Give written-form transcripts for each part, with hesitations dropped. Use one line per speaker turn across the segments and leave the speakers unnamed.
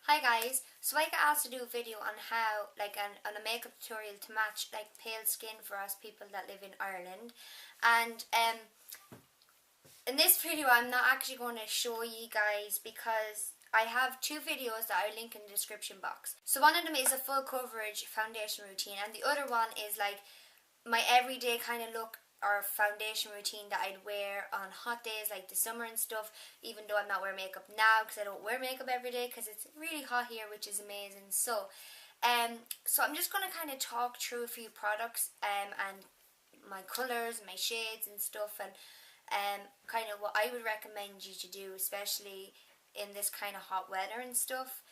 Hi guys, so I got asked to do a video on how, on a makeup tutorial to match pale skin for us people that live in Ireland. And in this video I'm not actually going to show you guys because I have two videos that I link in the description box. So one of them is a full coverage foundation routine and the other one is like my everyday kind of look or foundation routine that I'd wear on hot days like the summer and stuff, even though I'm not wearing makeup now because I don't wear makeup every day because it's really hot here, which is amazing. So I'm just going to kind of talk through a few products and my colours, my shades and stuff, and kind of what I would recommend you to do, especially in this kind of hot weather and stuff.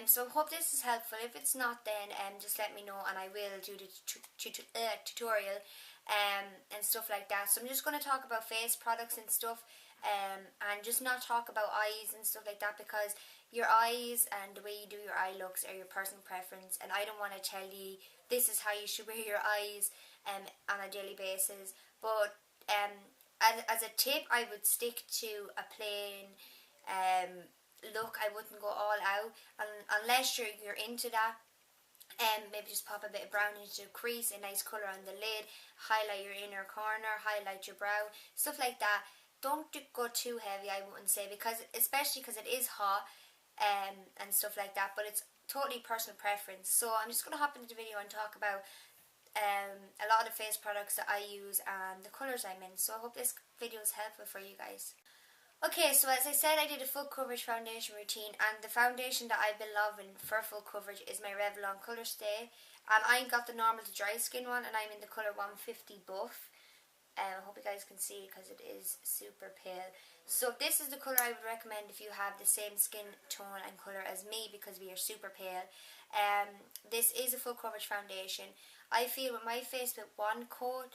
So I hope this is helpful. If it's not, then just let me know and I will do the tutorial and stuff like that. So I'm just going to talk about face products and stuff, and just not talk about eyes and stuff like that, because your eyes and the way you do your eye looks are your personal preference, and I don't want to tell you this is how you should wear your eyes on a daily basis. But as a tip, I would stick to a plain look. I wouldn't go all out unless you're into that. Maybe just pop a bit of brown into the crease, a nice colour on the lid, highlight your inner corner, highlight your brow, stuff like that. Don't go too heavy, I wouldn't say, especially because it is hot and stuff like that, but it's totally personal preference. So I'm just going to hop into the video and talk about a lot of face products that I use and the colours I'm in. So I hope this video is helpful for you guys. Okay, so as I said, I did a full coverage foundation routine, and the foundation that I've been loving for full coverage is my Revlon Colour Stay. I got the normal to dry skin one, and I'm in the colour 150 Buff. I hope you guys can see because it is super pale. So this is the colour I would recommend if you have the same skin tone and colour as me, because we are super pale. This is a full coverage foundation. I feel with my face with one coat,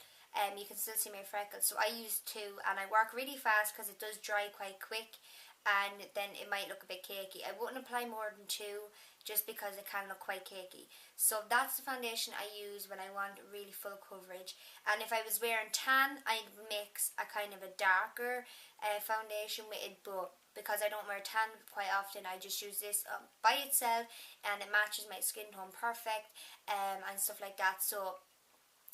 you can still see my freckles, so I use two, and I work really fast because it does dry quite quick, and then it might look a bit cakey. I wouldn't apply more than two just because it can look quite cakey. So that's the foundation I use when I want really full coverage. And if I was wearing tan, I'd mix a kind of a darker foundation with it, but because I don't wear tan quite often, I just use this by itself, and it matches my skin tone perfect and stuff like that. So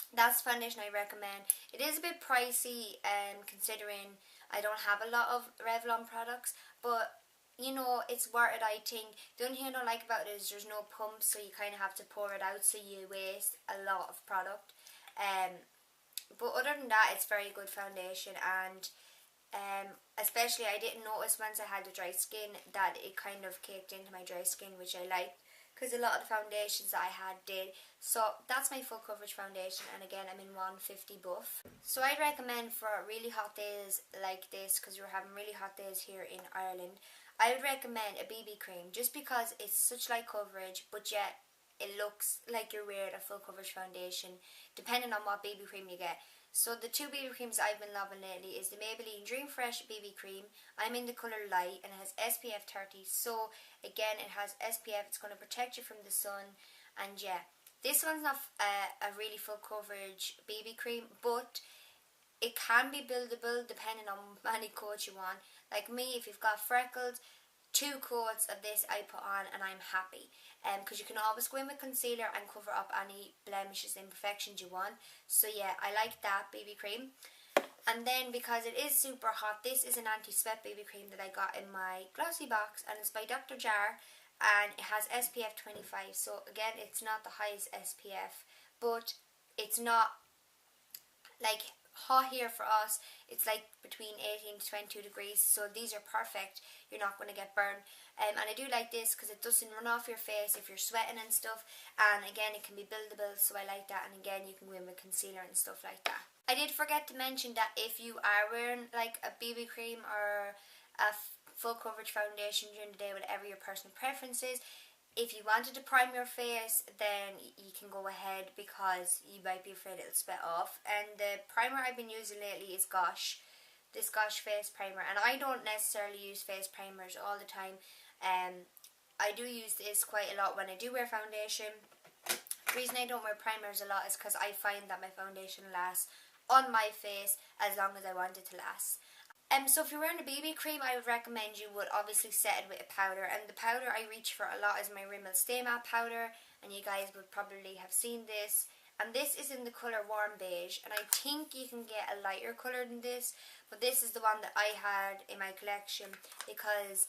that's the foundation I recommend. It is a bit pricey considering I don't have a lot of Revlon products, but you know, it's worth it, I think. The only thing I don't like about it is there's no pump, so you kind of have to pour it out, so you waste a lot of product. But other than that, it's very good foundation, and especially I didn't notice once I had the dry skin that it kind of caked into my dry skin, which I liked, because a lot of the foundations that I had did. So that's my full coverage foundation, and again I'm in 150 Buff. So I'd recommend for really hot days like this, because we're having really hot days here in Ireland, I would recommend a BB cream, just because it's such light coverage but yet it looks like you're wearing a full coverage foundation, depending on what BB cream you get. So the two BB creams I've been loving lately is the Maybelline Dream Fresh BB cream. I'm in the colour light, and it has SPF 30. So again, it has SPF. It's going to protect you from the sun. And yeah, this one's not a really full coverage BB cream, but it can be buildable depending on how many coats you want. Like me, if you've got freckles, 2 coats of this I put on and I'm happy, because you can always go in with concealer and cover up any blemishes, imperfections you want. So yeah, I like that BB cream. And then because it is super hot, this is an anti-sweat BB cream that I got in my glossy box, and it's by Dr. Jar, and it has SPF 25. So again, it's not the highest SPF, but it's not like hot here for us. It's like between 18 to 22 degrees, so these are perfect. You're not going to get burned. And I do like this because it doesn't run off your face if you're sweating and stuff, and again it can be buildable, so I like that. And again, you can go in with concealer and stuff like that. I did forget to mention that if you are wearing like a BB cream or a full coverage foundation during the day, whatever your personal preference is, if you wanted to prime your face, then you can go ahead, because you might be afraid it'll sweat off. And the primer I've been using lately is Gosh, this Gosh face primer. And I don't necessarily use face primers all the time. I do use this quite a lot when I do wear foundation. The reason I don't wear primers a lot is because I find that my foundation lasts on my face as long as I want it to last. So if you're wearing a BB cream, I would recommend you would obviously set it with a powder. And the powder I reach for a lot is my Rimmel Stay Matte powder. And you guys would probably have seen this. And this is in the colour Warm Beige. And I think you can get a lighter colour than this. But this is the one that I had in my collection. Because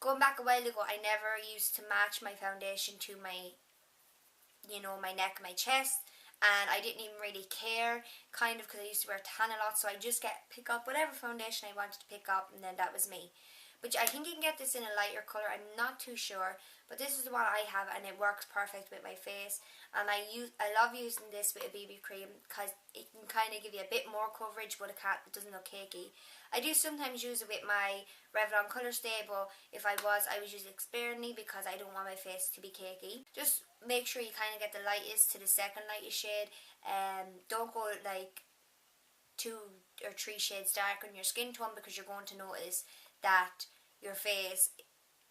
going back a while ago, I never used to match my foundation to my, you know, my neck and my chest. And I didn't even really care, kind of, because I used to wear tan a lot. So I just pick up whatever foundation I wanted to pick up, and then that was me. But I think you can get this in a lighter colour. I'm not too sure. But this is the one I have, and it works perfect with my face. And I love using this with a BB cream because it can kind of give you a bit more coverage, but it doesn't look cakey. I do sometimes use it with my Revlon Colour Stay, but if I was using it sparingly because I don't want my face to be cakey. Just make sure you kind of get the lightest to the second lightest shade. Don't go like 2 or 3 shades darker in your skin tone, because you're going to notice that your face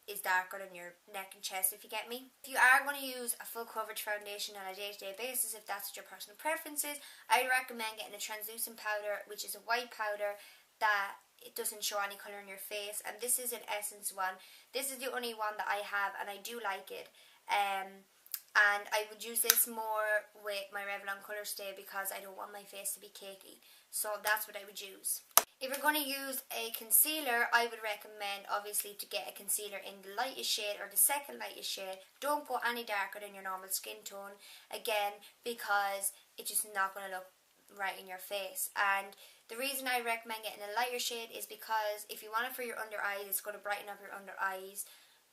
is darker than your neck and chest, if you get me. If you are going to use a full coverage foundation on a day-to-day basis, if that's what your personal preference is, I recommend getting a translucent powder, which is a white powder that it doesn't show any colour in your face. And this is an Essence one. This is the only one that I have, and I do like it. And I would use this more with my Revlon Colour Stay because I don't want my face to be cakey. So that's what I would use. If you're going to use a concealer, I would recommend obviously to get a concealer in the lightest shade or the second lightest shade. Don't go any darker than your normal skin tone, again, because it's just not going to look right in your face. And the reason I recommend getting a lighter shade is because if you want it for your under eyes, it's going to brighten up your under eyes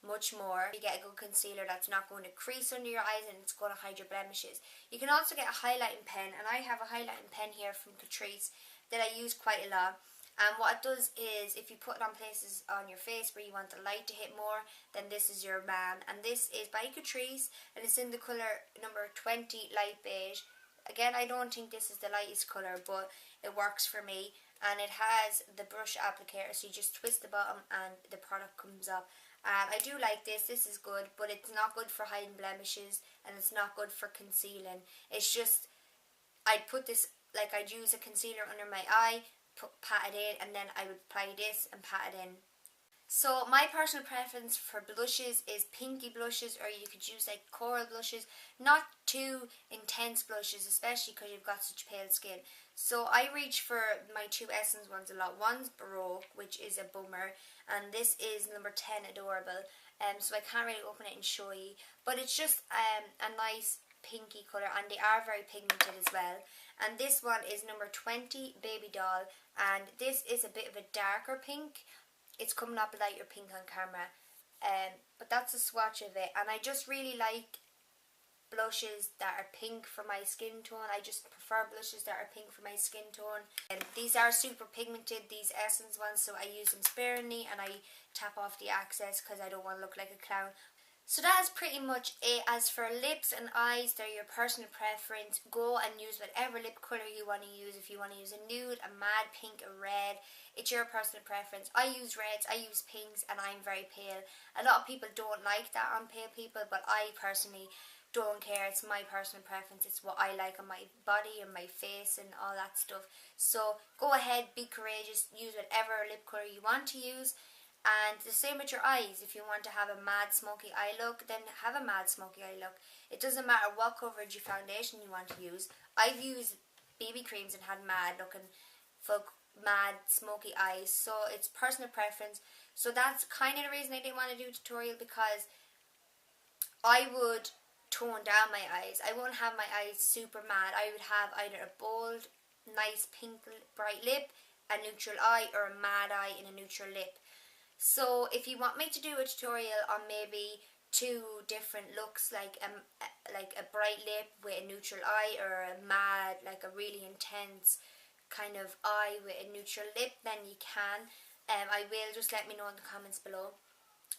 much more. You get a good concealer that's not going to crease under your eyes, and it's going to hide your blemishes. You can also get a highlighting pen, and I have a highlighting pen here from Catrice that I use quite a lot. And what it does is, if you put it on places on your face where you want the light to hit more, then this is your man. And this is by Catrice, and it's in the colour number 20 light beige. Again, I don't think this is the lightest colour, but it works for me. And it has the brush applicator, so you just twist the bottom and the product comes up. I do like this. This is good, but it's not good for hiding blemishes, and it's not good for concealing. It's just, I'd put this, like I'd use a concealer under my eye, pat it in, and then I would apply this and pat it in. So my personal preference for blushes is pinky blushes, or you could use like coral blushes, not too intense blushes, especially because you've got such pale skin. So I reach for my 2 Essence ones a lot. One's Baroque, which is a bummer, and this is number 10 Adorable. So I can't really open it and show you, but it's just a nice pinky colour, and they are very pigmented as well. And this one is number 20 Baby Doll, and this is a bit of a darker pink. It's coming up lighter pink on camera, but that's a swatch of it. And I just really like blushes that are pink for my skin tone. I just prefer blushes that are pink for my skin tone. And these are super pigmented, these Essence ones, so I use them sparingly, and I tap off the excess because I don't want to look like a clown. So that is pretty much it. As for lips and eyes, they're your personal preference. Go and use whatever lip colour you want to use. If you want to use a nude, a matte pink, a red, it's your personal preference. I use reds, I use pinks, and I'm very pale. A lot of people don't like that on pale people, but I personally don't care. It's my personal preference. It's what I like on my body and my face and all that stuff. So go ahead, be courageous, use whatever lip colour you want to use. And the same with your eyes. If you want to have a mad smoky eye look, then have a mad smoky eye look. It doesn't matter what coverage of foundation you want to use. I've used BB creams and had mad looking, full mad smoky eyes. So it's personal preference. So that's kind of the reason I didn't want to do a tutorial, because I would tone down my eyes. I won't have my eyes super mad. I would have either a bold, nice pink bright lip, a neutral eye, or a mad eye in a neutral lip. So if you want me to do a tutorial on maybe 2 different looks, like a bright lip with a neutral eye, or a mad, like a really intense kind of eye with a neutral lip, then you can. I will. Just let me know in the comments below.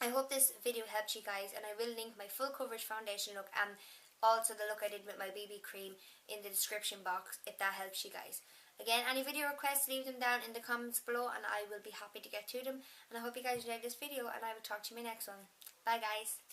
I hope this video helped you guys, and I will link my full coverage foundation look and also the look I did with my BB cream in the description box if that helps you guys. Again, any video requests, leave them down in the comments below, and I will be happy to get to them. And I hope you guys enjoyed this video, and I will talk to you in my next one. Bye guys.